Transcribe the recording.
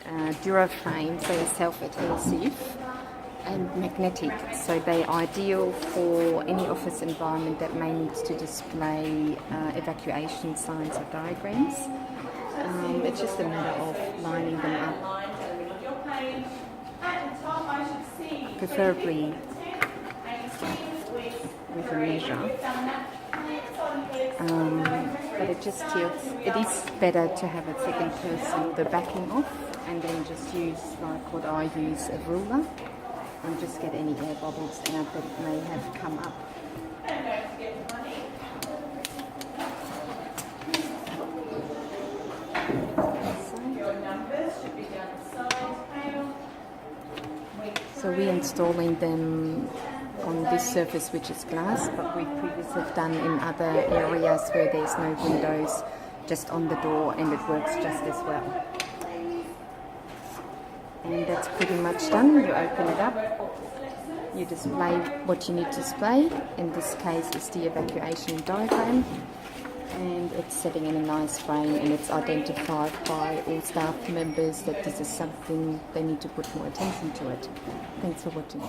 Duraframe, so they're self-adhesive and magnetic, so they're ideal for any office environment that may need to display evacuation signs or diagrams. It's just a matter of lining them up, preferably with a measure. But it just tilts. It is better to have a second person, the backing off, and then just use like what I use, a ruler, and just get any air bubbles out that may have come up. So we're installing them on this surface, which is glass, but we previously have done in other areas where there's no windows, just on the door, and it works just as well. And that's pretty much done. You open it up, you display what you need to display. In this case, it's the evacuation diagram, and it's sitting in a nice frame, and it's identified by all staff members that this is something they need to put more attention to it. Thanks for watching.